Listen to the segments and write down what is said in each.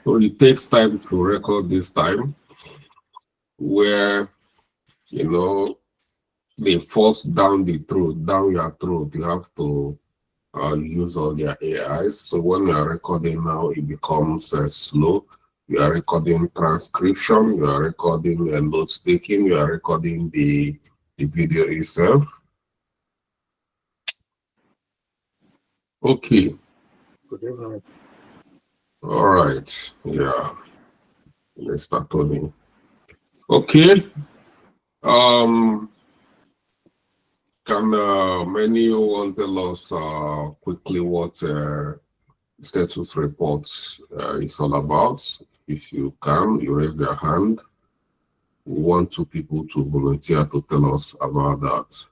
So it takes time to record this time where, you know, they force down the throat, down your throat. You have to use all their AIs. So when you are recording now, it becomes slow. You are recording transcription, you are recording notes taking, you are recording the video itself. Okay. All right. Yeah. Let's start turning. Okay. Can anyone tell us quickly what status reports is all about? If you can, you raise your hand. We want 2 people to volunteer to tell us about that.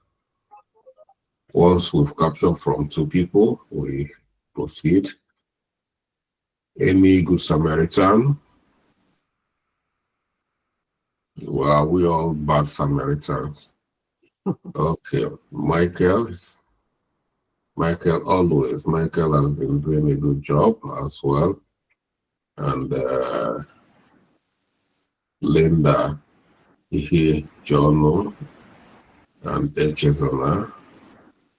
Once we've captured from 2 people, we proceed. Any good Samaritan? Well, are we all bad Samaritans? Okay, Michael always. Michael has been doing a good job as well. And Linda, Ihe, Jono, and Echezona.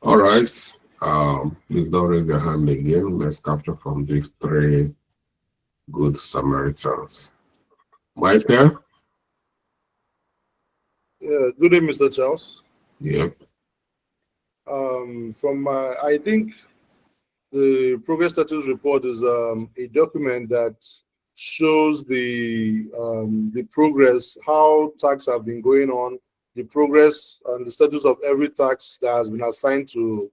All right. Please don't raise your hand again. Let's capture from these 3 good Samaritans. Michael? Yeah, good day, Mr. Charles. Yep. I think the progress status report is a document that shows the progress, how tasks have been going on, the progress and the status of every task that has been assigned to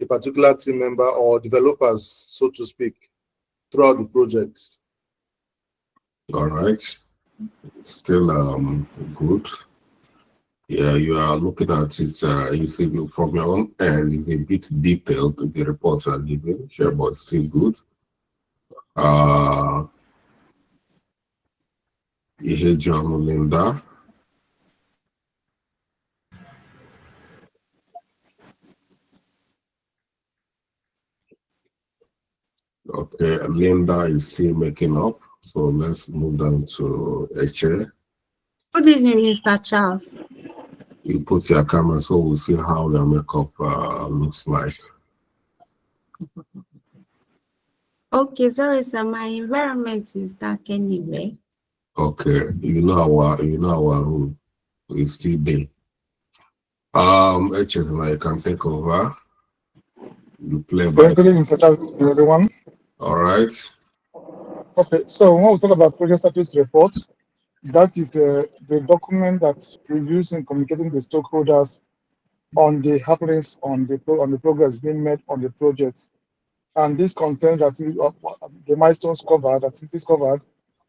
a particular team member or developers, so to speak, throughout the project. All right. Still good. Yeah, you are looking at it, you see from your own end, it's a bit detailed, the reports are given, sure, but still good. Ihe John Linda. Okay, Linda is still making up, so let's move down to Eche. Good evening, Mr. Charles. You put your camera so we'll see how your makeup looks like. Okay, sorry, sir. My environment is dark anyway. Okay, you know our rule. It's still there. Eche, I can take over. You play by. Good evening, Mr. Charles, everyone. All right. Okay, so when we talk about project status report, that is the document that reviews and communicating the stakeholders on the happenings on the progress being made on the project, and this contains the milestones covered, activities covered,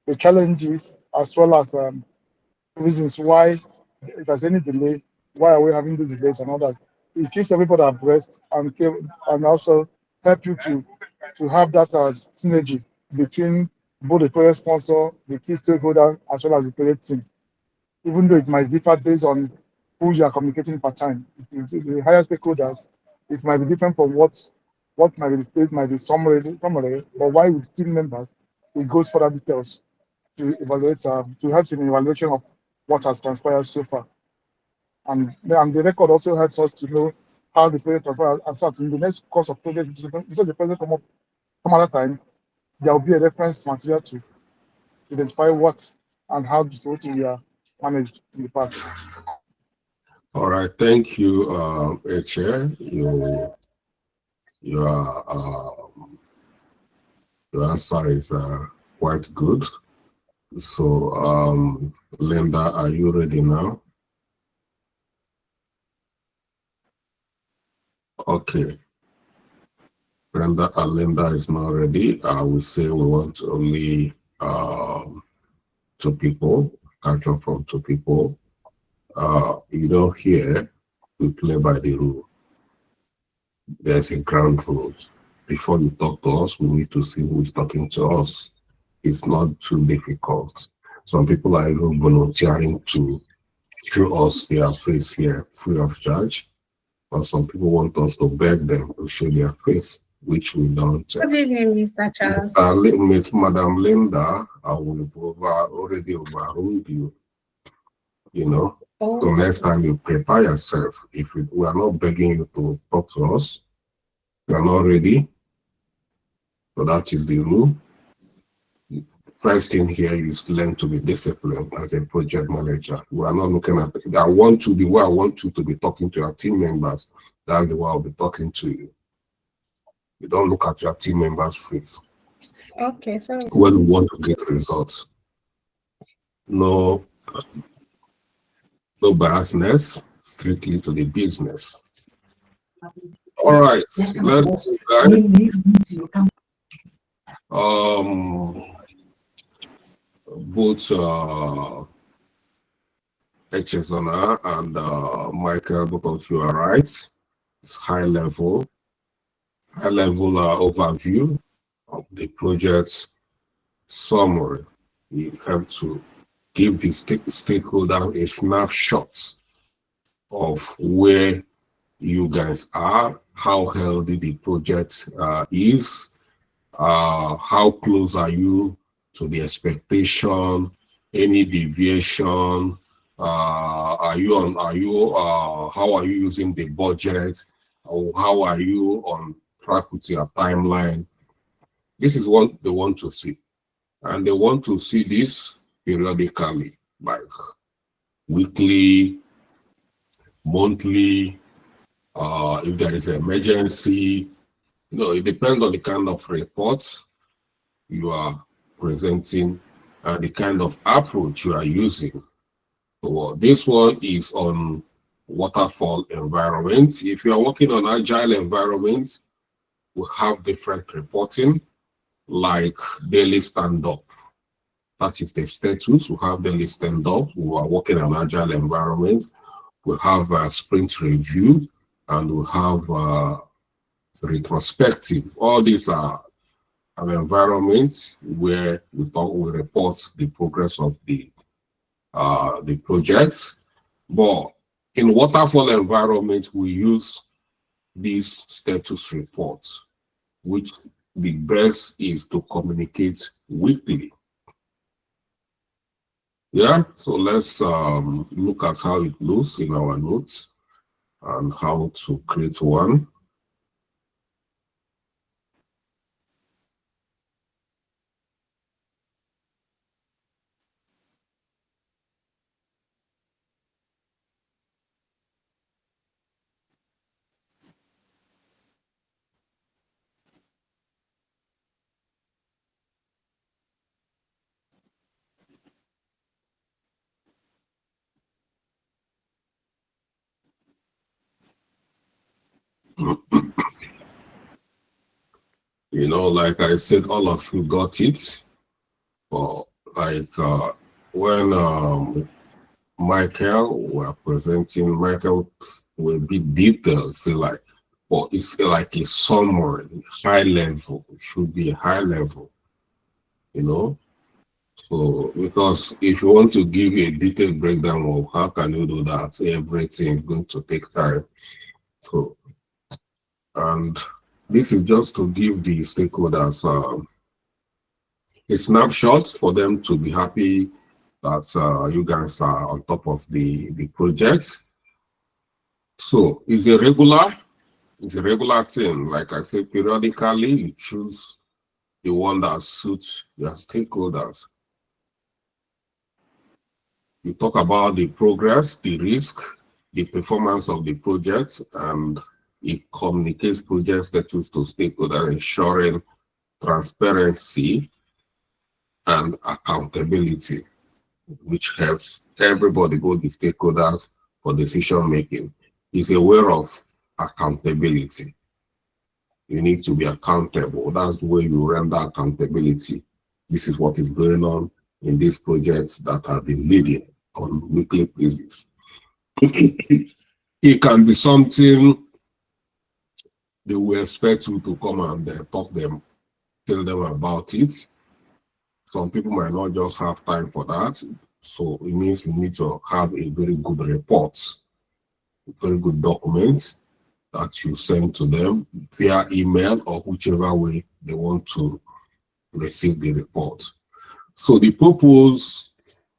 the challenges, as well as reasons why if there's any delay, why are we having these delays and all that. It keeps everybody abreast and also help you to have that synergy between both the project sponsor, the key stakeholders, as well as the project team. Even though it might differ based on who you are communicating per time. If it's the higher stakeholders, it might be different from what might be summary, but why with team members, it goes further details to evaluate, to have an evaluation of what has transpired so far. And the record also helps us to know how the project has started. In the next course of project, because the project come up some other time, there will be a reference material to identify what and how the solution we are managed in the past. All right, thank you, Eche. Your answer is quite good. So, Linda, are you ready now? Okay. Linda is not ready. We say we want only 2 people, capture from 2 people. Here we play by the rule. There's a ground rule. Before you talk to us, we need to see who is talking to us. It's not too difficult. Some people are even volunteering to show us their face here free of charge. But some people want us to beg them to show their face. which we don't. Good evening, Mr. Charles. Miss Madam Linda, I will already overruled you. You know, Oh, so next time you prepare yourself. If we are not begging you to talk to us, you are not ready. So that is the rule. First thing here is learn to be disciplined as a project manager. We are not looking at it. I want you to be talking to your team members. That's the way I'll be talking to you. You don't look at your team members' face. okay, sorry. When we want to get results. No biasness, strictly to the business. All right, let's both Echezona and Michael, both of you are right. It's high level overview of the project summary. You have to give the stakeholder a snapshot of where you guys are, how healthy the project is, how close are you to the expectation, any deviation, how are you using the budget, or how are you on track with your timeline. This is what they want to see. And they want to see this periodically, like weekly, monthly, if there is an emergency. It depends on the kind of reports you are presenting and the kind of approach you are using. So this one is on waterfall environment. If you are working on agile environments, we have different reporting, like daily stand-up. That is the status. We have daily stand-up. We are working on agile environment. We have a sprint review, and we have retrospective. All these are an environment where we report the progress of the project. But in waterfall environment, we use these status reports, which the best is to communicate weekly. Yeah, so let's look at how it looks in our notes and how to create one. Like I said, all of you got it. But when Michael were presenting, Michael will be detailed, say it's like a summary, high level. It should be high level, So because if you want to give a detailed breakdown of how can you do that, everything is going to take time. So, and this is just to give the stakeholders a snapshot for them to be happy that you guys are on top of the project. So it's a regular thing. Like I said, periodically you choose the one that suits your stakeholders. You talk about the progress, the risk, the performance of the project, and it communicates project status to stakeholders, ensuring transparency and accountability, which helps everybody, both the stakeholders for decision making, is aware of accountability. You need to be accountable. That's the way you render accountability. This is what is going on in these projects that have been leading on weekly basis. It can be something they will expect you to come and tell them about it. Some people might not just have time for that. So it means you need to have a very good report, a very good document that you send to them via email or whichever way they want to receive the report. So the purpose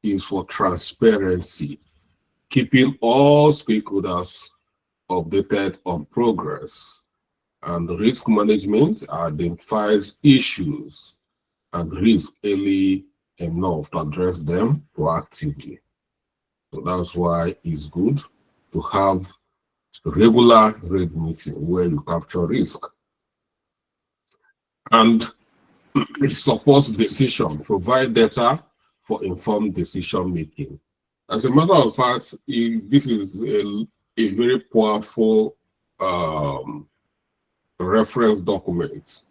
is for transparency, keeping all stakeholders updated on progress, and risk management identifies issues and risk early enough to address them proactively. So that's why it's good to have regular RAID meeting where you capture risk. And it supports decision, provide data for informed decision making. As a matter of fact, this is a very powerful reference document.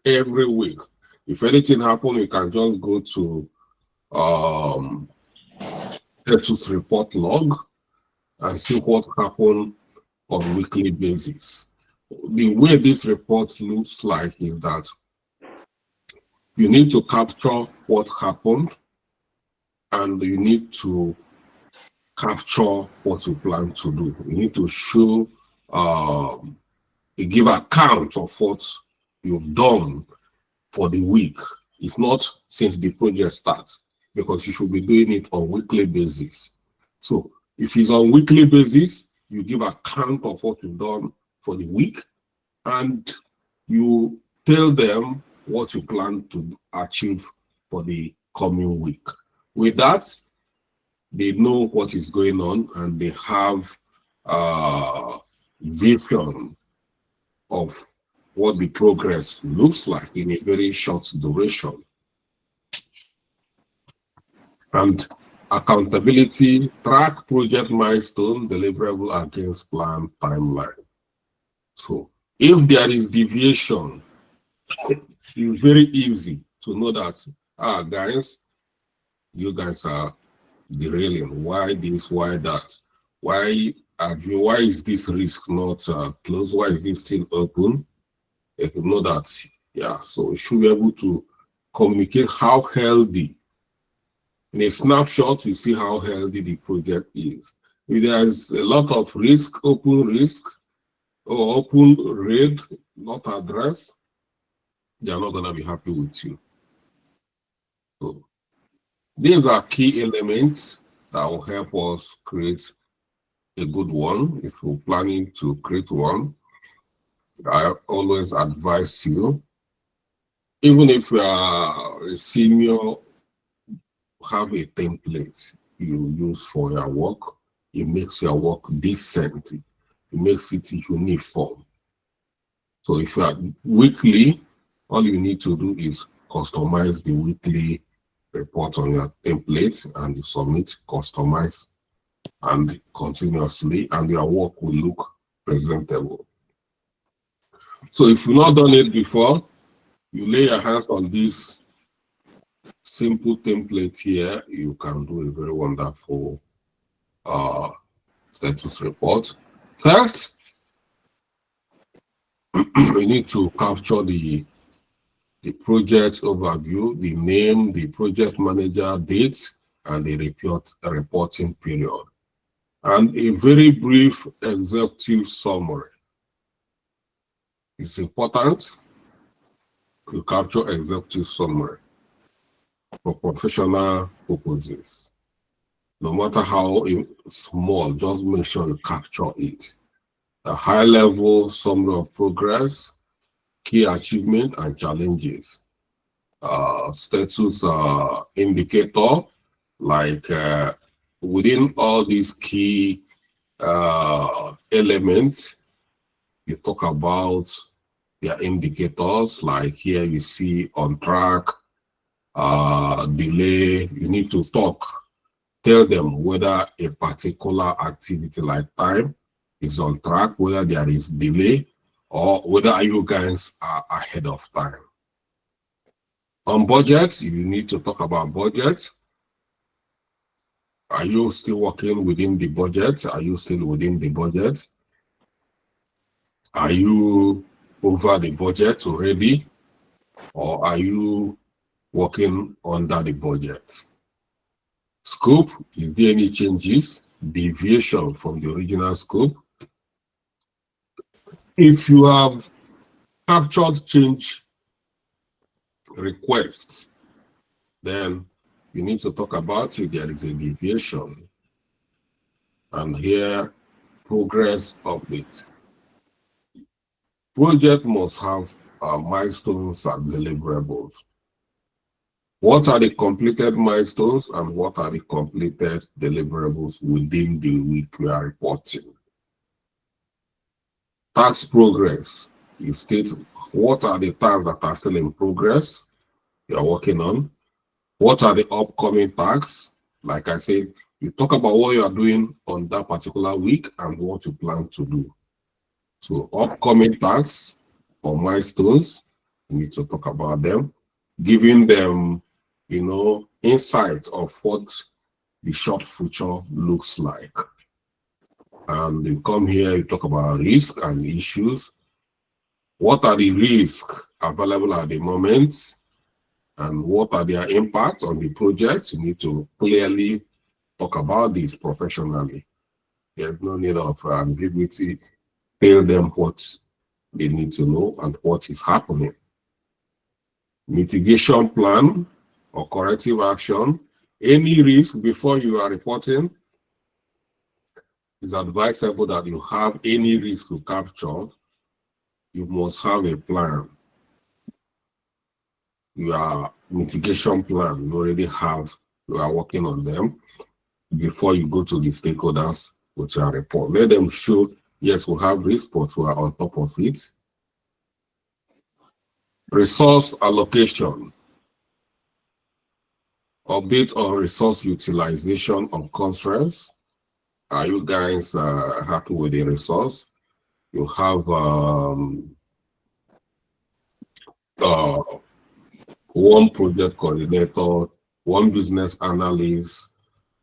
Every week, if anything happens, you can just go to status report log and see what happened on a weekly basis. The way this report looks like is that you need to capture what happened and you need to capture what you plan to do. You need to show, give account of what you've done for the week. It's not since the project starts, because you should be doing it on a weekly basis. So if it's on a weekly basis, you give account of what you've done for the week and you tell them what you plan to achieve for the coming week. With that, they know what is going on and they have vision of what the progress looks like in a very short duration. And accountability, track project milestone deliverable against plan timeline. So if there is deviation, it's very easy to know that, guys, you guys are derailing. Why this, why that? Why is this risk not closed? Why is this still open? You can know that, yeah, so you should be able to communicate how healthy. In a snapshot, you see how healthy the project is. If there's a lot of risk, or open RAID not addressed, they're not going to be happy with you. So these are key elements that will help us create a good one. If you're planning to create one, I always advise you, even if you are a senior, have a template you use for your work. It makes your work decent. It makes it uniform. So if you are weekly, all you need to do is customize the weekly report on your template and you submit, customize, and continuously, and your work will look presentable. So if you've not done it before, you lay your hands on this simple template here, you can do a very wonderful status report. First, we need to capture the project overview, the name, the project manager, dates, and the reporting period, and a very brief executive summary. It's important to capture executive summary for professional purposes. No matter how small, just make sure you capture it. A high-level summary of progress, key achievement and challenges. Status indicator, like within all these key elements, you talk about their indicators, like here you see on track, delay. You need to tell them whether a particular activity like time is on track, whether there is delay, or whether you guys are ahead of time. On budget, you need to talk about budget. Are you still working within the budget? Are you still within the budget? Are you over the budget already? Or are you working under the budget? Scope, is there any changes, deviation from the original scope? If you have captured change requests, then you need to talk about it. There is a deviation. And here, progress update. Project must have milestones and deliverables. What are the completed milestones and what are the completed deliverables within the week we are reporting? Task progress. You state what are the tasks that are still in progress you are working on. What are the upcoming tasks? Like I said, you talk about what you are doing on that particular week and what you plan to do. So upcoming tasks or milestones, you need to talk about them, giving them, insight of what the short future looks like. And you come here, you talk about risk and issues. What are the risks available at the moment? And what are their impacts on the project? You need to clearly talk about this professionally. There's no need of ambiguity. Tell them what they need to know and what is happening. Mitigation plan or corrective action. Any risk before you are reporting, it's advisable that you have any risk you capture, you must have a plan. Your mitigation plan, you already have, you are working on them before you go to the stakeholders with your report. Let them show, yes, we have risk, but we are on top of it. Resource allocation. Update on resource utilization of constraints. Are you guys happy with the resource? You have one project coordinator, one business analyst,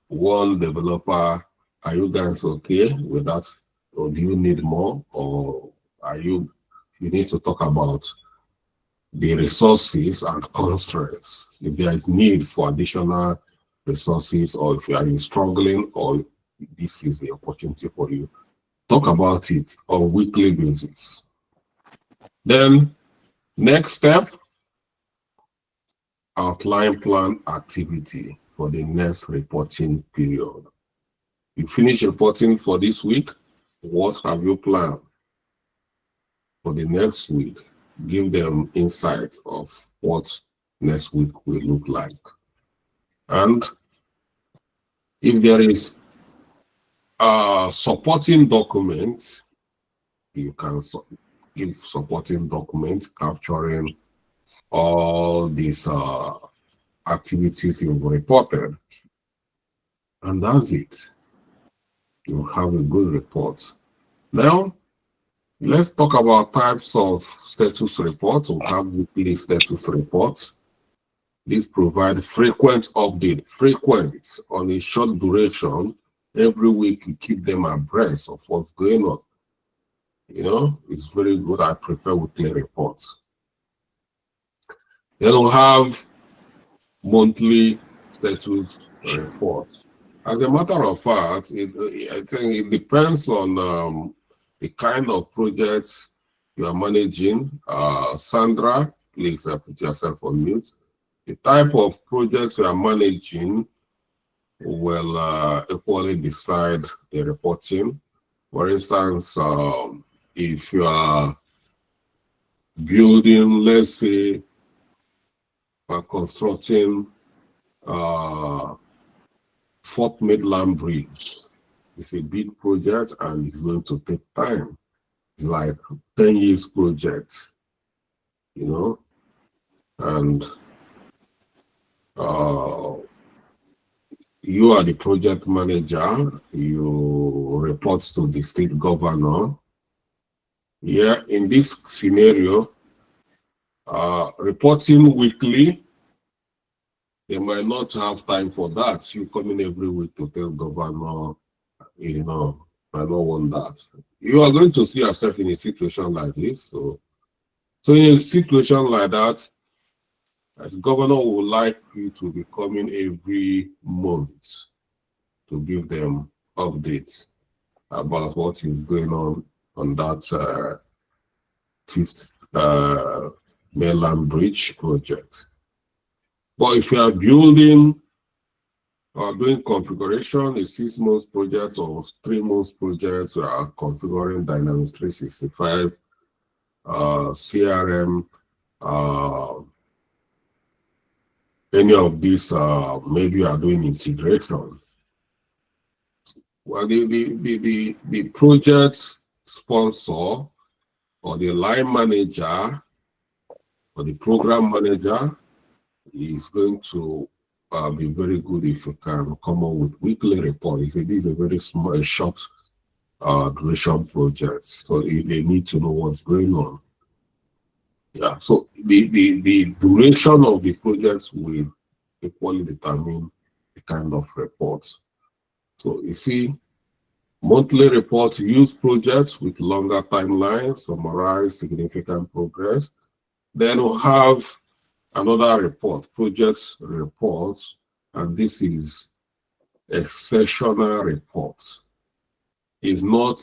one developer. Are you guys okay with that? Or do you need more? Or you need to talk about the resources and constraints? If there is need for additional resources, or if you are struggling, or this is the opportunity for you, talk about it on a weekly basis. Then, next step, outline plan activity for the next reporting period. You finish reporting for this week, what have you planned for the next week? Give them insight of what next week will look like. And if there is a supporting document, you can give supporting document capturing all these activities you've reported. And that's it. You have a good report. Now, let's talk about types of status reports. We have weekly status reports. These provide frequent update, frequent on a short duration. Every week you keep them abreast of what's going on. It's very good. I prefer weekly reports. Then we'll have monthly status reports. As a matter of fact, I think it depends on the kind of projects you are managing. Sandra, please put yourself on mute. The type of projects you are managing will equally decide the reporting. For instance, if you are building, let's say, constructing Fort Midland Bridge, it's a big project and it's going to take time. It's like 10 years project, and you are the project manager, you report to the state governor. Yeah, in this scenario, reporting weekly, they might not have time for that. You come in every week to tell governor, I don't want that. You are going to see yourself in a situation like this. So in a situation like that, the governor would like you to be coming every month to give them updates about what is going on that Fifth Mainland Bridge project. But if you are building or doing configuration, a 6-month project or 3-month project, you are configuring Dynamics 365, CRM, any of these, maybe you are doing integration. Well, the project sponsor or the line manager or the program manager is going to be very good if you can come up with weekly report. This is a very small, short duration project, so they need to know what's going on. Yeah, so the duration of the projects will equally determine the kind of reports. So you see, monthly reports use projects with longer timelines, summarize significant progress. Then we'll have another report, projects reports, and this is a sessional report. It's not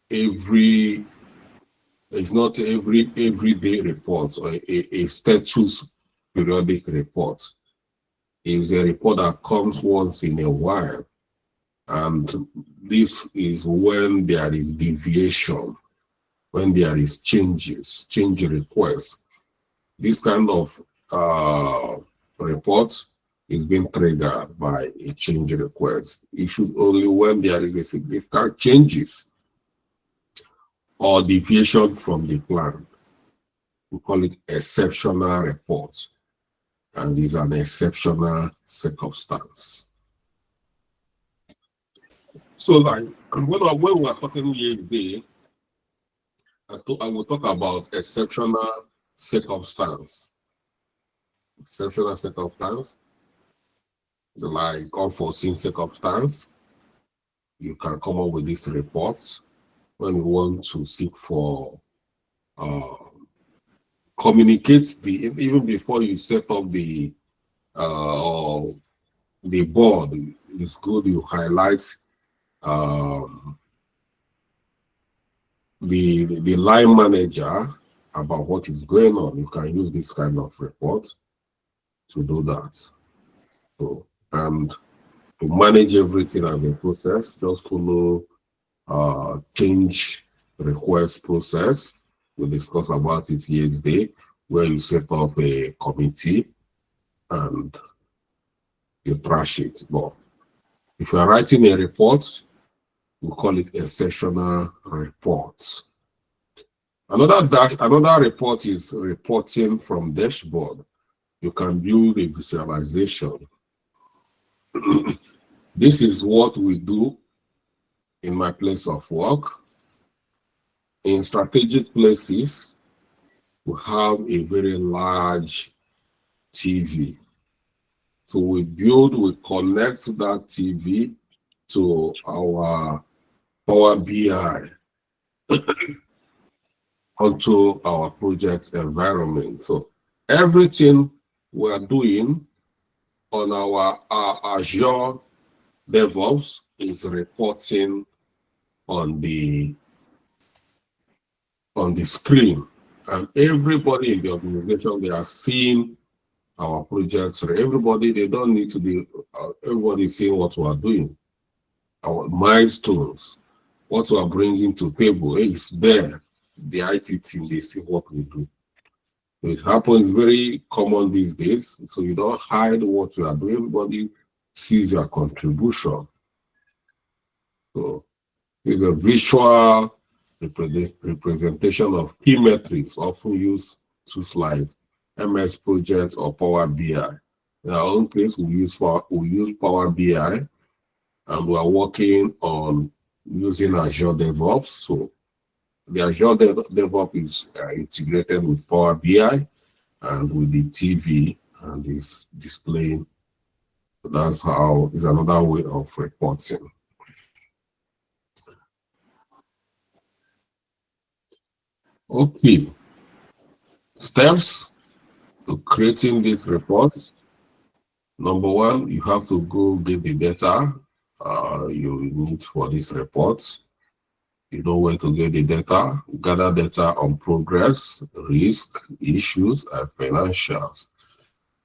everyday report or a status periodic report. It's a report that comes once in a while. And this is when there is deviation, when there is change requests. This kind of report is being triggered by a change request. Issued only when there is a significant changes or deviation from the plan. We call it exceptional report, and is an exceptional circumstance. So, like when we are talking ESD, I will talk about exceptional circumstance. Exceptional circumstance is like unforeseen circumstance. You can come up with these reports when you want to seek for communicate even before you set up the board. It's good you highlight the line manager about what is going on. You can use this kind of report to do that. So, and to manage everything as a process, just follow change request process. We'll discuss about it yesterday, where you set up a committee and you trash it. But if you are writing a report, we call it a sessional report. Another report is reporting from dashboard. You can build a visualization. This is what we do in my place of work. In strategic places, we have a very large TV. So we connect that TV to our Power BI onto our project environment. So everything we're doing on our Azure DevOps is reporting on the screen, and everybody in the organization, they are seeing our projects. Everybody, they don't need to be, everybody is seeing what we are doing, our milestones, what we are bringing to table. It's there. The IT team, they see what we do. It happens very common these days, so you don't hide what you are doing. Everybody sees your contribution. So it's a visual representation of key metrics, often used tools like MS Project or Power BI. In our own case, we use Power BI, and we are working on using Azure DevOps. So the Azure DevOps is integrated with Power BI and with the TV, and is displaying. That's how is another way of reporting. Okay, steps to creating these reports. Number one, you have to go get the data you need for these reports. You know where to get the data, gather data on progress, risk, issues, and financials.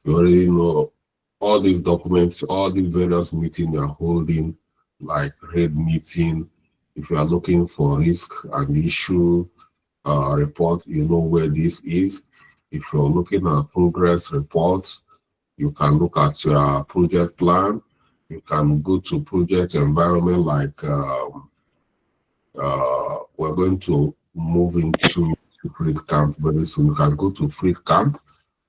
You already know all these documents, all these various meetings you're holding, like RAID meeting. If you are looking for risk and issue report, you know where this is. If you're looking at progress reports, you can look at your project plan. You can go to project environment like we're going to move into FreeCamp very soon. You can go to FreeCamp.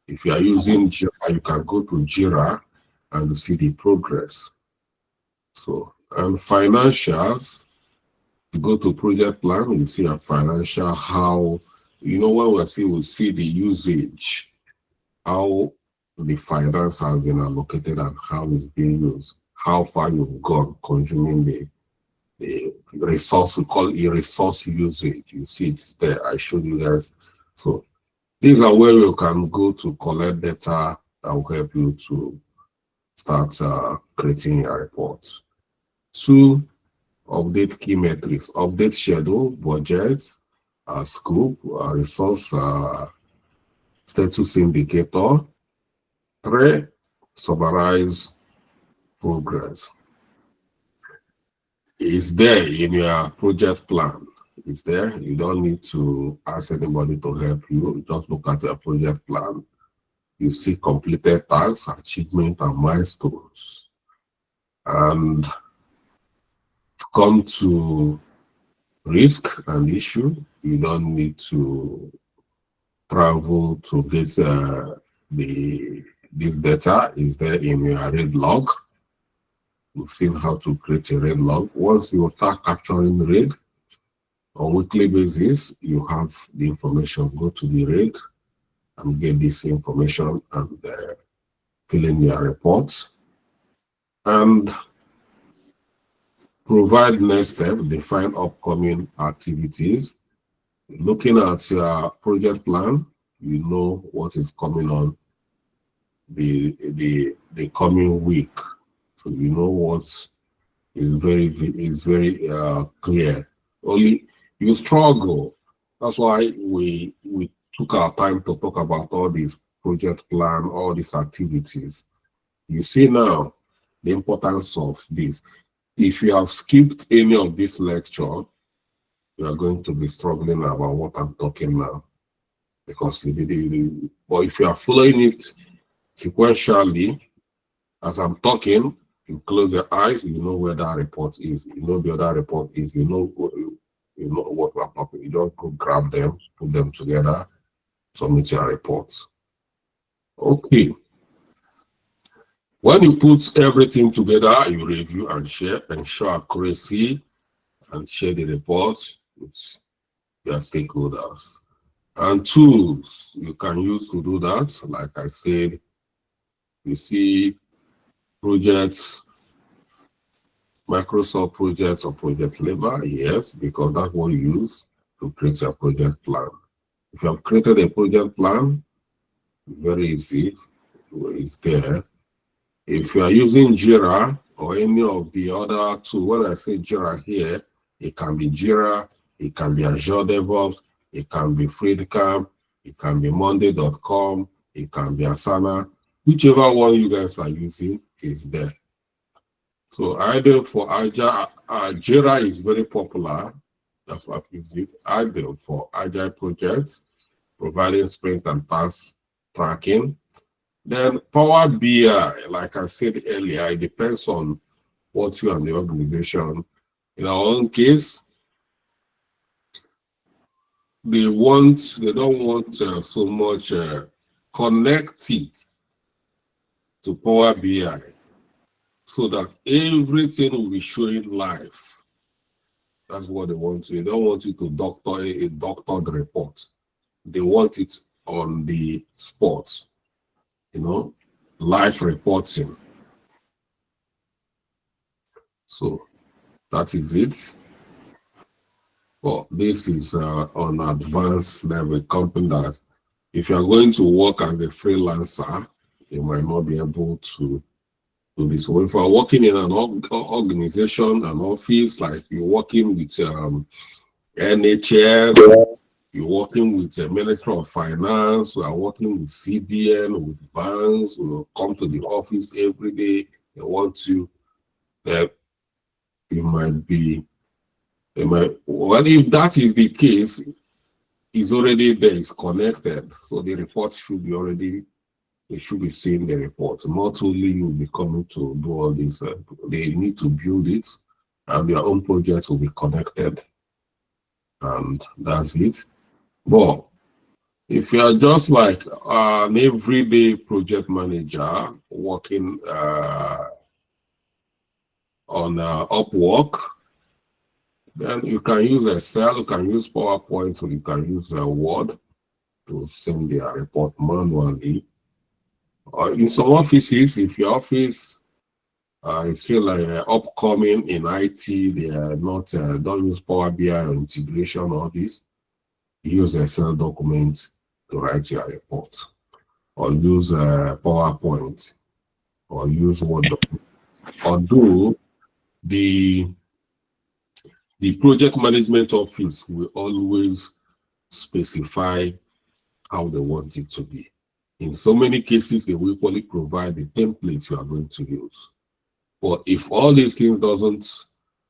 If you are using Jira, you can go to Jira and see the progress. So, and financials, you go to project plan, you see a financial, how, you know, when we see the usage, how the finance has been allocated and how it's being used, how far you've gone consuming the resource, we call it resource usage. You see it's there, I showed you guys. So these are where you can go to collect data that will help you to start creating your reports. 2, update key metrics, update schedule, budget, scope, resource status indicator. 3, summarize progress. It's there in your project plan. It's there. You don't need to ask anybody to help you. Just look at your project plan. You see completed tasks, achievement, and milestones. And come to risk and issue. You don't need to travel to get this data. Is there in your RAID log. We've seen how to create a RAID log. Once you start capturing RAID on a weekly basis, you have the information. Go to the RAID and get this information and fill in your reports. And provide next step, define upcoming activities. Looking at your project plan, you know what is coming on the coming week. So you know what is very clear. Only you struggle. That's why we took our time to talk about all these project plan, all these activities. You see now the importance of this. If you have skipped any of this lecture, you are going to be struggling about what I'm talking now. Because but if you are following it sequentially, as I'm talking, you close your eyes, you know where that report is. You know the other report is. You know what we're talking. You don't go grab them, put them together, submit your reports. Okay. When you put everything together, you review and share, ensure accuracy, and share the reports with your stakeholders. And tools you can use to do that, like I said, you see projects, Microsoft projects or project labor, yes, because that's what you use to create your project plan. If you have created a project plan, very easy, it's there. If you are using Jira or any of the other tools, when I say Jira here, it can be Jira, it can be Azure DevOps, it can be FreeCamp, it can be Monday.com, it can be Asana. Whichever one you guys are using is there. So ideal for Agile, Jira is very popular. That's what I use it. Ideal for Agile projects, providing sprint and task tracking. Then Power BI, like I said earlier, it depends on what you and the organization. In our own case, they don't want so much connect it to Power BI so that everything will be showing live. That's what they want to. They don't want you to doctor a doctored report. They want it on the spot, live reporting. So that is it. Well, this is on advanced level company that if you are going to work as a freelancer, you might not be able to do this. So if you are working in an organization, an office, like you're working with NHS, you're working with the Ministry of Finance, you are working with CBN, with banks, come to the office every day. They want you, that you might be, well, if that is the case, it's already there, it's connected. So the report should be already, they should be seeing the report. Not only you will be coming to do all this, they need to build it, and their own projects will be connected. And that's it. But if you are just like an everyday project manager working on Upwork, then you can use Excel, you can use PowerPoint, or you can use Word to send their report manually. In some offices, if your office is still upcoming in IT, they are not, don't use Power BI or integration, all this, use Excel documents to write your report, or use PowerPoint, or use Word document. Although the project management office will always specify how they want it to be. In so many cases, they will equally provide the template you are going to use. But if all these things doesn't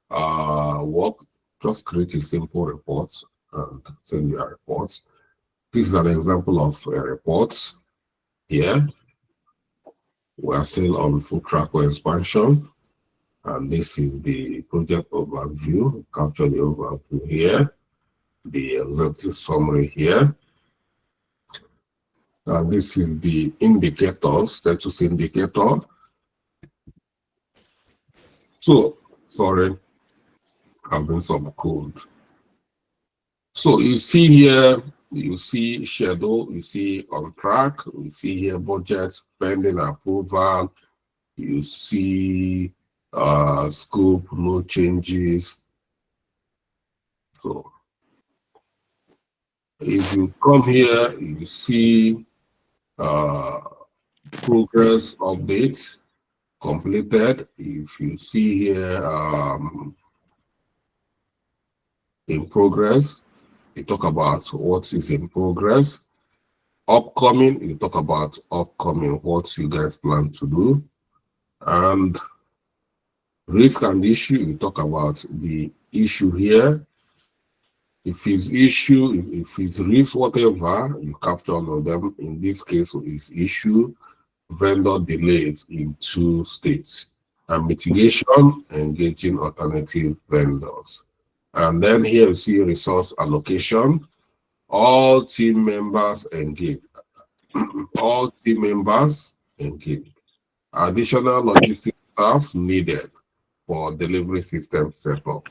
work, just create a simple report and send you a report. This is an example of a report here. We are still on Full Tracker expansion. And this is the project overview. Capture the overview here, the executive summary here. And this is the indicator, status indicator. So, sorry, having some cold. So you see here, you see schedule, you see on track, you see here budget, pending approval, you see scope, no changes. So if you come here, you see progress update completed. If you see here in progress, you talk about what is in progress. Upcoming, you talk about upcoming, what you guys plan to do. And risk and issue, you talk about the issue here. If it's issue, if it's risk, whatever, you capture all of them. In this case, it's issue, vendor delays in 2 states, and mitigation, engaging alternative vendors. And then here you see resource allocation, all team members engaged. All team members engaged. Additional logistic staff needed for delivery system setup.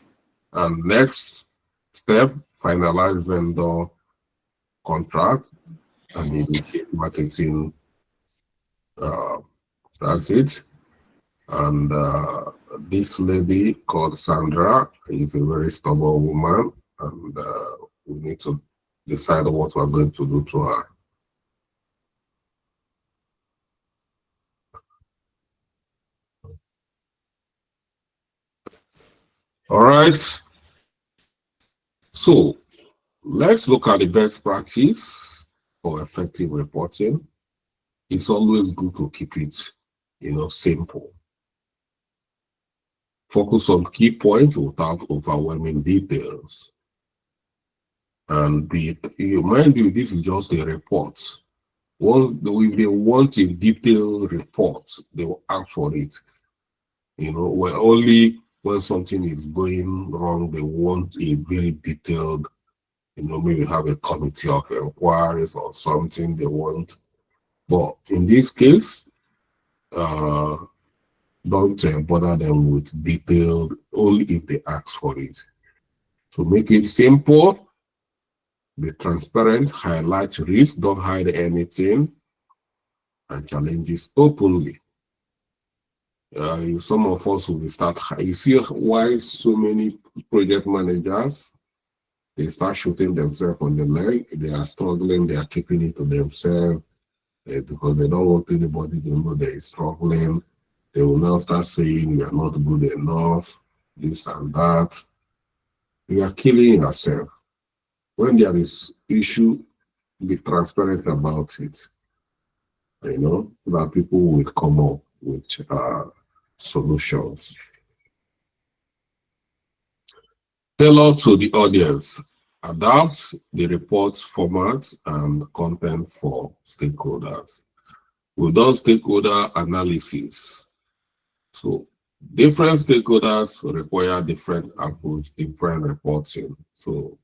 And next step, finalize vendor contract and initiate marketing. That's it. And this lady called Sandra is a very stubborn woman, and we need to decide what we're going to do to her. All right. So let's look at the best practice for effective reporting. It's always good to keep it, simple. Focus on key points without overwhelming details. And mind you, this is just a report. If they want a detailed report, they will ask for it. Only when something is going wrong, they want a very detailed, maybe have a committee of inquiries or something they want. But in this case, don't bother them with detailed, only if they ask for it. So make it simple, be transparent, highlight risk, don't hide anything, and challenges openly. Some of us will start, you see why so many project managers, they start shooting themselves on the leg, they are struggling, they are keeping it to themselves because they don't want anybody to know they're struggling. They will now start saying you are not good enough, this and that. you are killing yourself. When there is issue, be transparent about it, you know, so that people will come up with solutions. Tailor to the audience. Adapt the report format and content for stakeholders. We've done stakeholder analysis. So different stakeholders require different approach, different reporting. So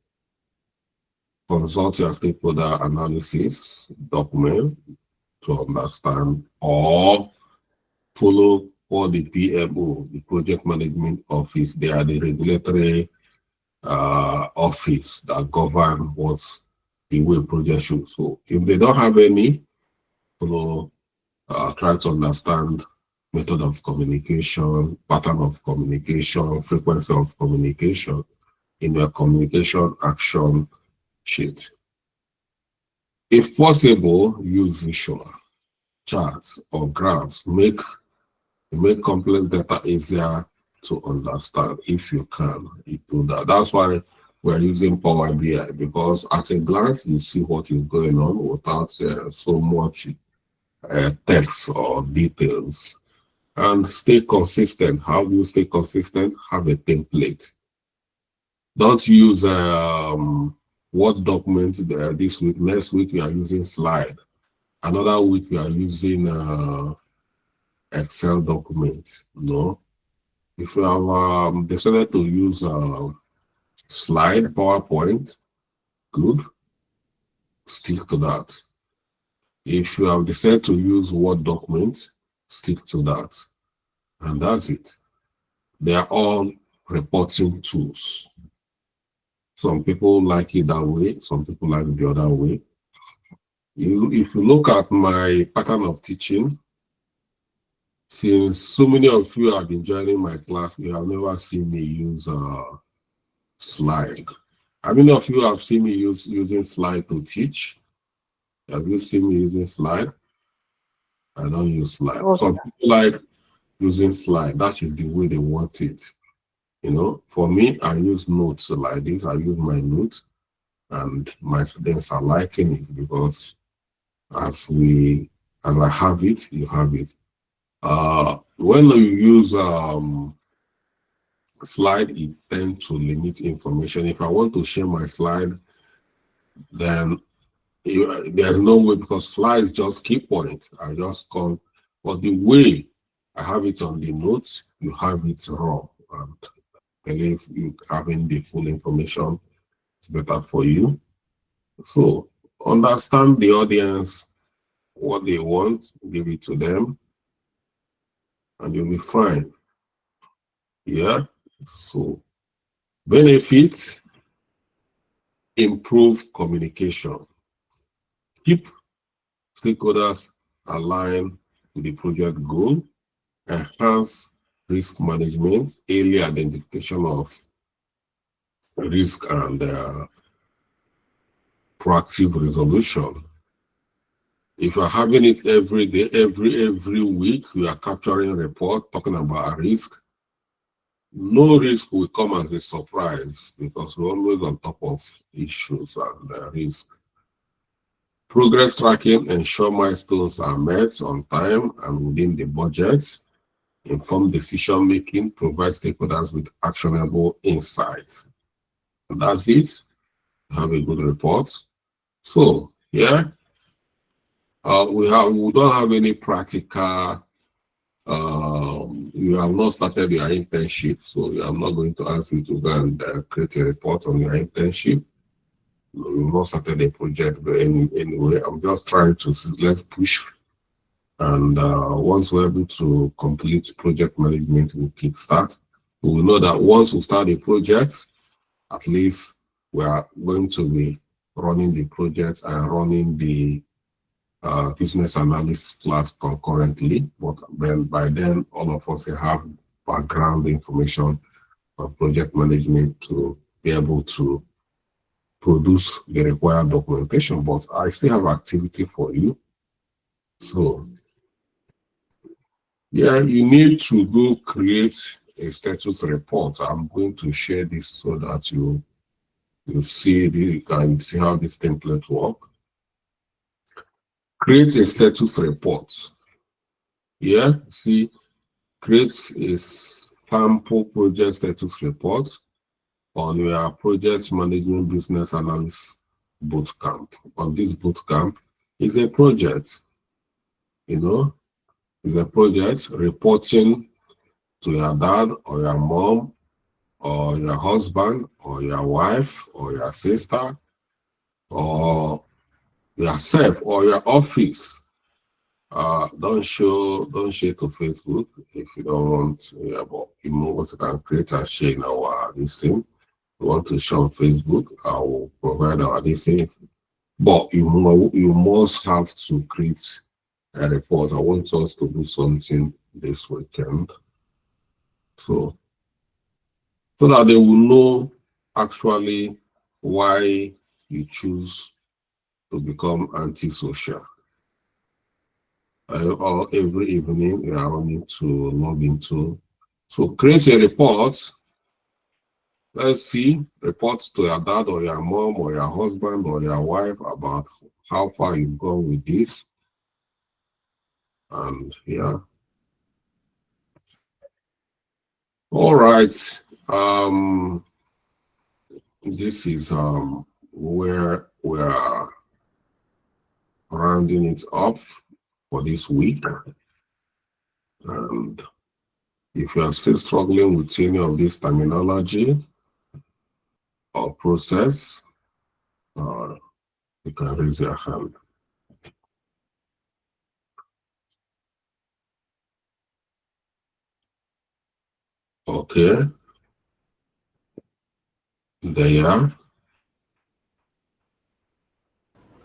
consult your stakeholder analysis document to understand, or follow what the PMO, the project management office, they are the regulatory office that govern what's the way project should. So if they don't have any, try to understand method of communication, pattern of communication, frequency of communication in your communication action sheet. If possible, use visual charts or graphs. Make complex data easier to understand if you can. You do that. That's why we're using Power BI, because at a glance you see what is going on without so much text or details. And stay consistent. How do you stay consistent? Have a template. Don't use Word document this week. Next week you are using slide. Another week you are using Excel document. No. If you have decided to use slide, PowerPoint, good. Stick to that. If you have decided to use Word document, stick to that. And that's it. They are all reporting tools. Some people like it that way, some people like it the other way. If you look at my pattern of teaching, since so many of you have been joining my class, you have never seen me use a slide. How many of you have seen me using slide to teach? Have you seen me using slide? I don't use slide. Some people like using slide. That is the way they want it. You know, for me, I use notes like this. I use my notes, and my students are liking it because as I have it, you have it. When you use slide, it tends to limit information. If I want to share my slide, then there's no way, because slides just key point. I just come, but the way I have it on the notes, you have it raw. And I believe you having the full information is better for you. So understand the audience, what they want, give it to them, and you'll be fine. Yeah. So benefits: improve communication. Keep stakeholders aligned with the project goal. Enhance risk management, early identification of risk, and proactive resolution. If you're having it every day, every week, you are capturing a report talking about a risk, no risk will come as a surprise, because we're always on top of issues and risk. Progress tracking: ensure milestones are met on time and within the budget. Informed decision making: provide stakeholders with actionable insights. And that's it. Have a good report. So yeah, we don't have any practical. You have not started your internship, so I'm not going to ask you to go and create a report on your internship. We've not started a project anyway. I'm just trying to let's push. And once we're able to complete project management, we'll kickstart. We will know that once we start a project, at least we are going to be running the project and running the business analysis class concurrently. But then by then, all of us have background information on project management to be able to produce the required documentation. But I still have activity for you. So yeah, you need to go create a status report. I'm going to share this so that you see you can see how this template works. Create a status report. Yeah, see, create a sample project status report on your project management business analyst bootcamp. On this bootcamp is a project, is a project reporting to your dad or your mom or your husband or your wife or your sister or yourself or your office. Don't share to Facebook if you don't want. But you also can create and share in our listing. You want to share on Facebook, I will provide our listing. But you must have to create a report. I want us to do something this weekend, so that they will know actually why you choose to become antisocial. Or every evening we are running to log into. So create a report. Let's see, reports to your dad or your mom or your husband or your wife about how far you've gone with this. And yeah. All right. This is where we are rounding it up for this week. And if you are still struggling with any of this terminology or process, you can raise your hand. Okay. There.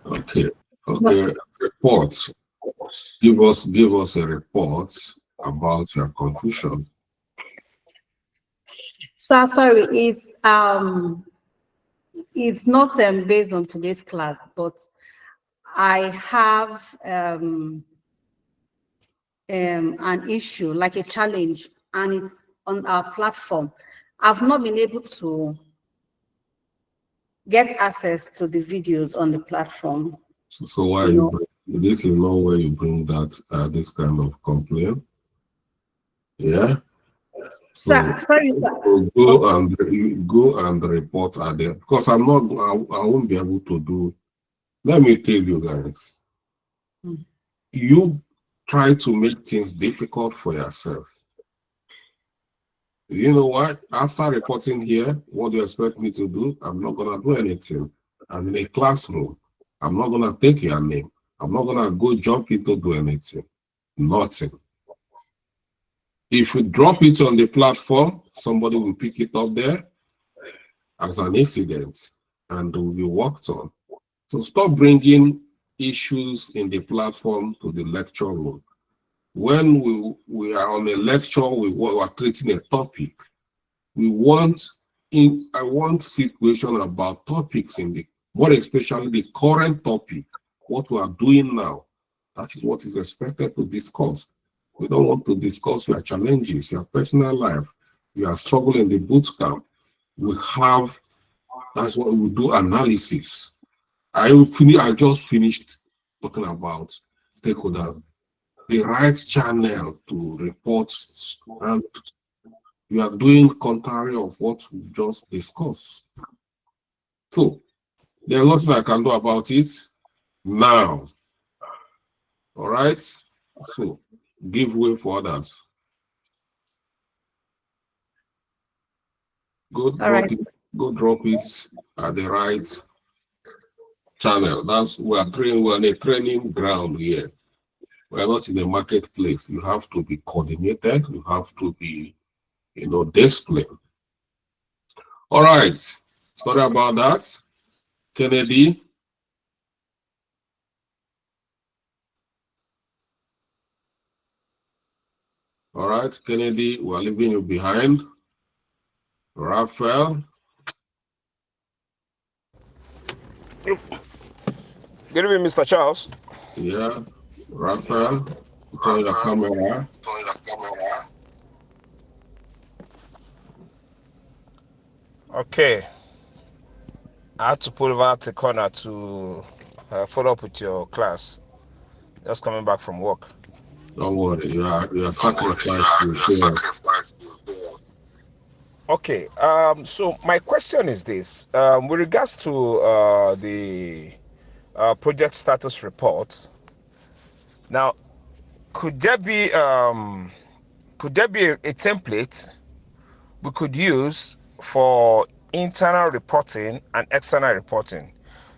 Okay. Okay. Reports. Give us a report about your confusion. So sorry, it's not based on today's class, but I have an issue, like a challenge, and it's on our platform. I've not been able to get access to the videos on the platform. So why this is not where you bring that this kind of complaint? Yeah. So sorry, sir. Go and report at them, because I won't be able to do. Let me tell you guys, you try to make things difficult for yourself. You know what? After reporting here, what do you expect me to do? I'm not gonna do anything. I'm in a classroom. I'm not gonna take your name. I'm not gonna go jump into do anything. Nothing. If we drop it on the platform, somebody will pick it up there as an incident and will be worked on. So stop bringing issues in the platform to the lecture room. When we are on a lecture, we are creating a topic. I want situation about topics more especially the current topic, what we are doing now. That is what is expected to discuss. We don't want to discuss your challenges, your personal life. You are struggling in the boot camp. That's what we do, analysis. I just finished talking about stakeholder, the right channel to report, and you are doing contrary of what we've just discussed. So there's nothing I can do about it now. All right. So give way for others. Go drop it at the right channel. We're on a training ground here. We're not in a marketplace. You have to be coordinated. You have to be, disciplined. All right. Sorry about that. Kennedy. All right, Kennedy, we're leaving you behind. Raphael. Good evening, Mr. Charles. Yeah, Raphael, turn your camera. Okay. I had to pull over at the corner to follow up with your class. Just coming back from work. Don't worry, you are sacrificed. Okay. So my question is this: with regards to the project status report. Now, could there be a template we could use for internal reporting and external reporting?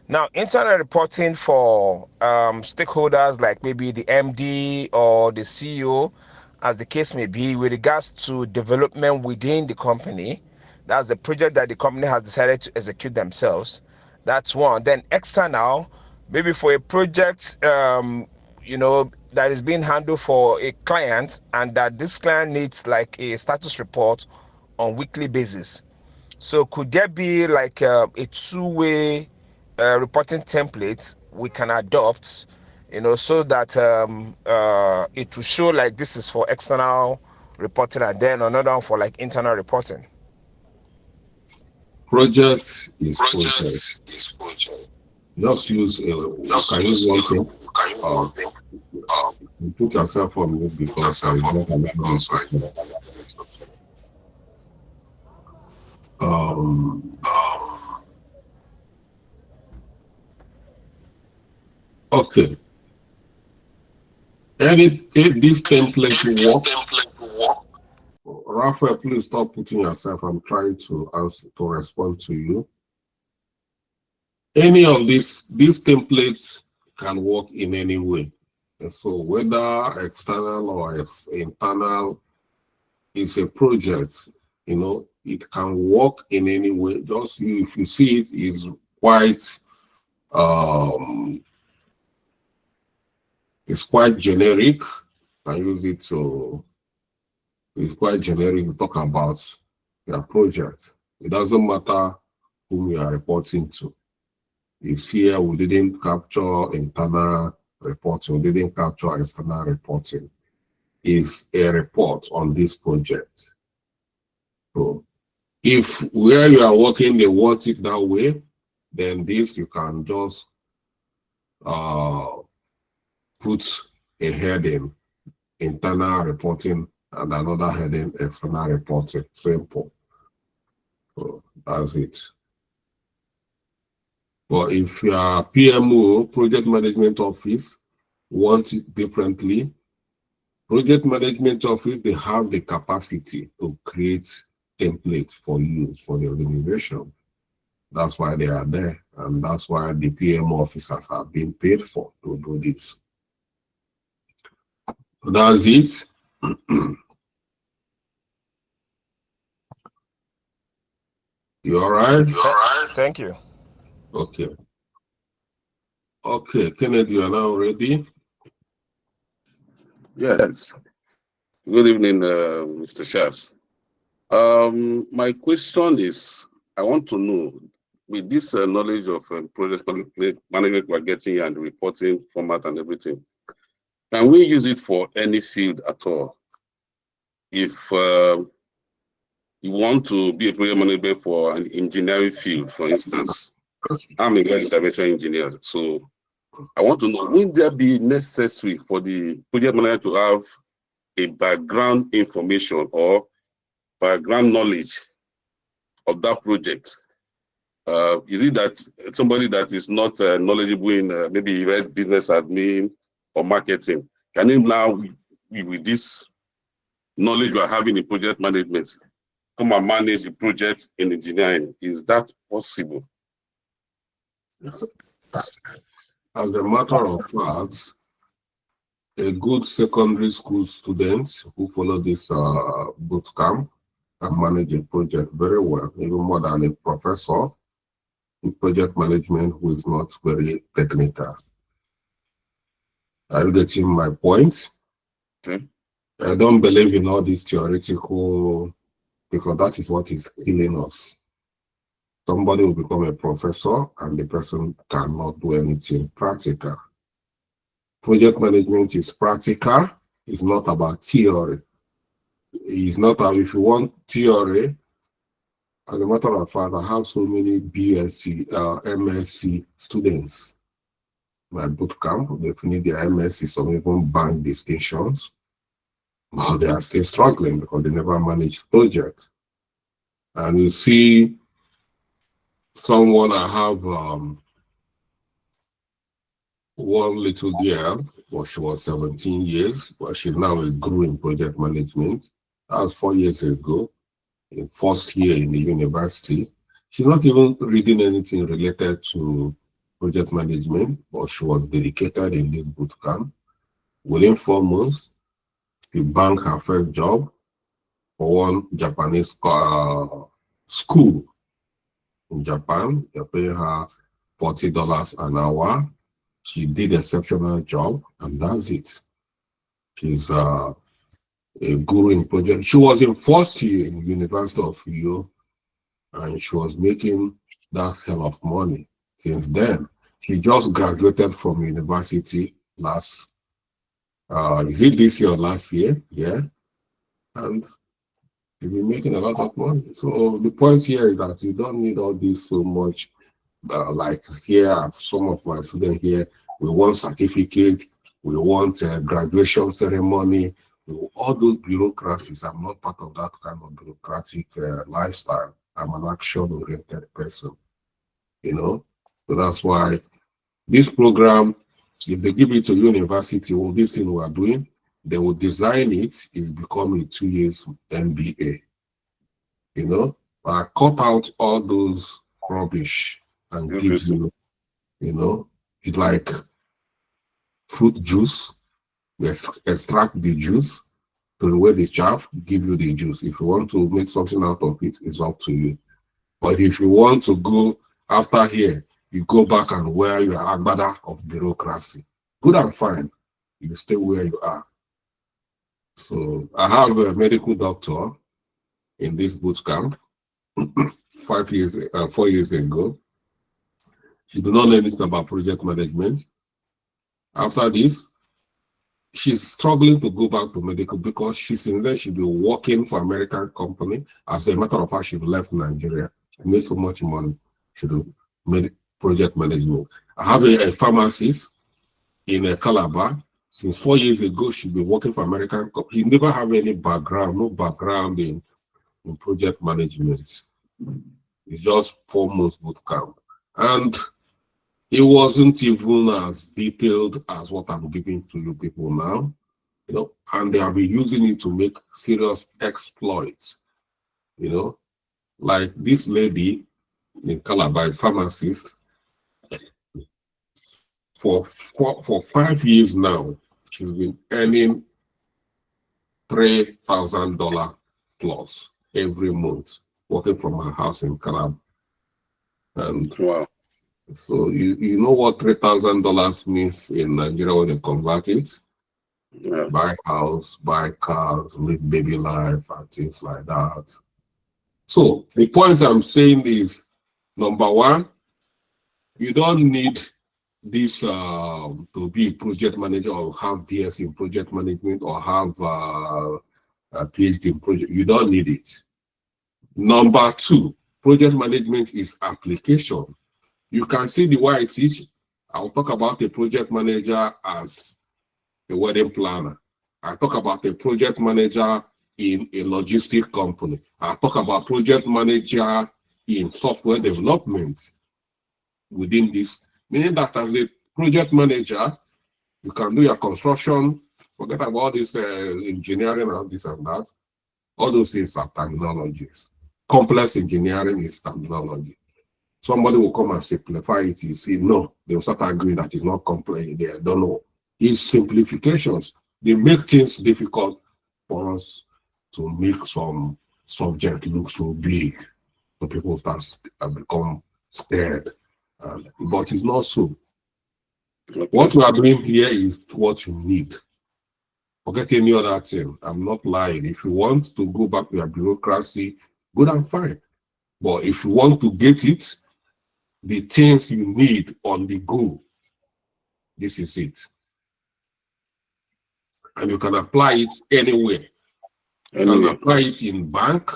Now, internal reporting for stakeholders like maybe the MD or the CEO, as the case may be, with regards to development within the company. That's the project that the company has decided to execute themselves. That's one. Then external, maybe for a project, that is being handled for a client, and that this client needs like a status report on weekly basis. So could there be like a two-way reporting template we can adopt, so that it will show like this is for external reporting and then another one for like internal reporting? Project is project. Just use one thing. Put yourself on mute because okay. If this template will work, Raphael, please stop putting yourself. I'm trying to respond to you. Any of these templates can work in any way. So whether external or internal is a project, it can work in any way. Just if you see it is quite it's quite generic. I use it to. It's quite generic to talk about your project. It doesn't matter whom you are reporting to. If here we didn't capture internal reporting, we didn't capture external reporting, is a report on this project. So if where you are working, they want it that way, then this you can just put a heading, internal reporting, and another heading, external reporting. Simple. So that's it. But if your PMO, Project Management Office, wants it differently, Project Management Office, they have the capacity to create templates for use for the organization. That's why they are there, and that's why the PMO officers are being paid for to do this. So that's it. You all right? Thank you. Okay. Okay, Kenneth, you are now ready? Yes. Good evening, Mr. Shafts. My question is, I want to know, with this knowledge of project management we're getting and the reporting format and everything, can we use it for any field at all? If you want to be a project manager for an engineering field, for instance, I'm a intervention engineer, so I want to know, will there be necessary for the project manager to have a background information or background knowledge of that project? Is it that somebody that is not knowledgeable in maybe read business admin or marketing, can he now, with this knowledge we are having in project management, come and manage the project in engineering? Is that possible? As a matter of fact, a good secondary school student who follow this boot camp can manage a project very well, even more than a professor in project management who is not very technical. Are you getting my point? Okay. I don't believe in all this theoretical, because that is what is killing us. Somebody will become a professor and the person cannot do anything practical. Project management is practical. It's not about theory. It's not, if you want theory, As a matter of fact, I have so many BSc, MSc students. My boot camp, they finish their MSc, some even bank distinctions, but they are still struggling because they never managed project. And you see someone, I have one little girl, well, she was 17 years, but she's now a guru in project management. That was 4 years ago, in first year in the university. She's not even reading anything related to project management, but she was dedicated in this boot camp. Within 4 months, she banked her first job for one Japanese school in Japan. They're paying her $40 an hour. She did an exceptional job, and that's it. She's a guru in project. She was in first year in University of Uyo, and she was making that hell of money since then. She just graduated from university last, is it this year or last year? Yeah. And she's been making a lot of money. So the point here is that you don't need all this so much. Like here, some of my students here, we want certificate, we want a graduation ceremony, all those bureaucracies. I'm not part of that kind of bureaucratic lifestyle. I'm an action-oriented person, you know. So that's why this program, if they give it to university, all this thing we are doing, they will design it, it become a 2 years MBA, you know. I cut out all those rubbish and give you, you know, it's like fruit juice. We extract the juice, throw away the chaff, give you the juice. If you want to make something out of it, it's up to you. But if you want to go after here, you go back and wear your agbada of bureaucracy. Good and fine, you stay where you are. So I have a medical doctor in this boot camp 4 years ago. She did not know anything about project management. After this, she's struggling to go back to medical because she's in there, she'll be working for American company. As a matter of fact, she left Nigeria. She made so much money. She made project management. I have a pharmacist in Calabar. Since 4 years ago, she's been working for American company. He never have any background, no background in project management. It's just 4 months boot camp. And it wasn't even as detailed as what I'm giving to you people now, you know, and they have been using it to make serious exploits, you know, like this lady in Calabar, a pharmacist, for 5 years now, she's been earning $3,000 plus every month, working from her house in Calabar. And wow. So you know what $3,000 means in Nigeria when they convert it? Yeah. Buy house, buy cars, live baby life, and things like that. So the point I'm saying is, number one, you don't need this to be a project manager or have BS in project management or have a PhD in project. You don't need it. Number two, project management is application. You can see the way I teach. I'll talk about a project manager as a wedding planner. I talk about a project manager in a logistic company. I talk about project manager in software development within this. Meaning that as a project manager, you can do your construction, forget about this engineering and this and that. All those things are terminologies. Complex engineering is terminology. Somebody will come and simplify it. You see, no, they will start arguing that it's not complex. They don't know. It's simplifications. They make things difficult for us to make some subject look so big. So people start become scared. But it's not so. Okay. What we are doing here is what you need. Forget any other thing. I'm not lying. If you want to go back to your bureaucracy, good and fine. But if you want to get it, the things you need on the go, this is it. And you can apply it anywhere. You can apply it in bank,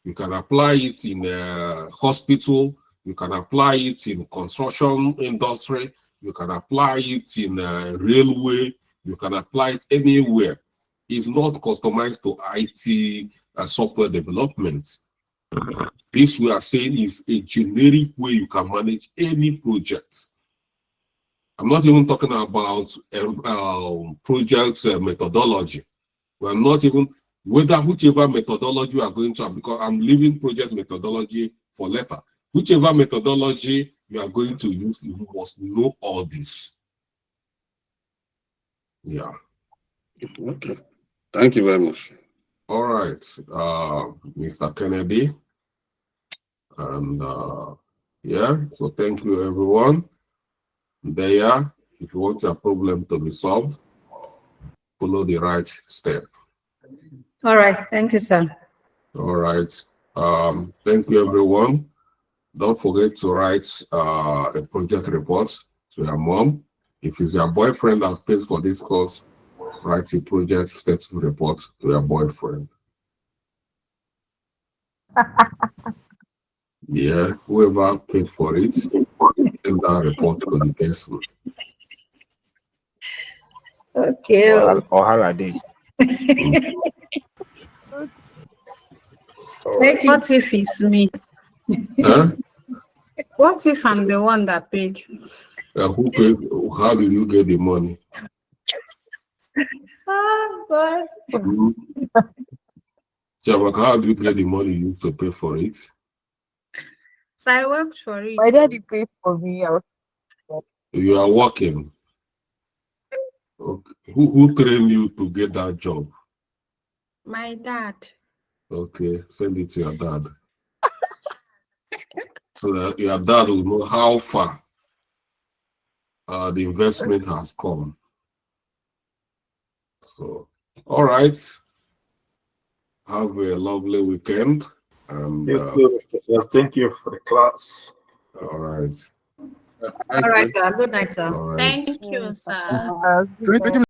You can apply it in a hospital. You can apply it in construction industry. You can apply it in a railway. You can apply it anywhere. It's not customized to IT software development. This we are saying is a generic way you can manage any project. I'm not even talking about project methodology. We're not even, whichever methodology you are going to have, because I'm leaving project methodology for later. Whichever methodology you are going to use, you must know all this. Yeah. Okay. Thank you very much. All right, Mr. Kennedy. And yeah, so thank you, everyone. There, if you want your problem to be solved, follow the right step. All right. Thank you, sir. All right. Thank you, everyone. Don't forget to write a project report to your mom. If it's your boyfriend that pays for this course, write a project status report to your boyfriend. Yeah, whoever paid for it, send that report to the person. Okay. Ohalade. What if it's me? Huh? What if I'm the one that paid? Who paid? How did you get the money? But Chavak, how do you get the money you used to pay for it? So I worked for it. My daddy paid for me. You are working. Okay. Who trained you to get that job? My dad. Okay, send it to your dad. So that your dad will know how far the investment has come. So, all right. Have a lovely weekend. And You too, Mr. Yes, thank you for the class. all right. all right, sir. Good night, sir. All right. Thank you, sir. Thank you.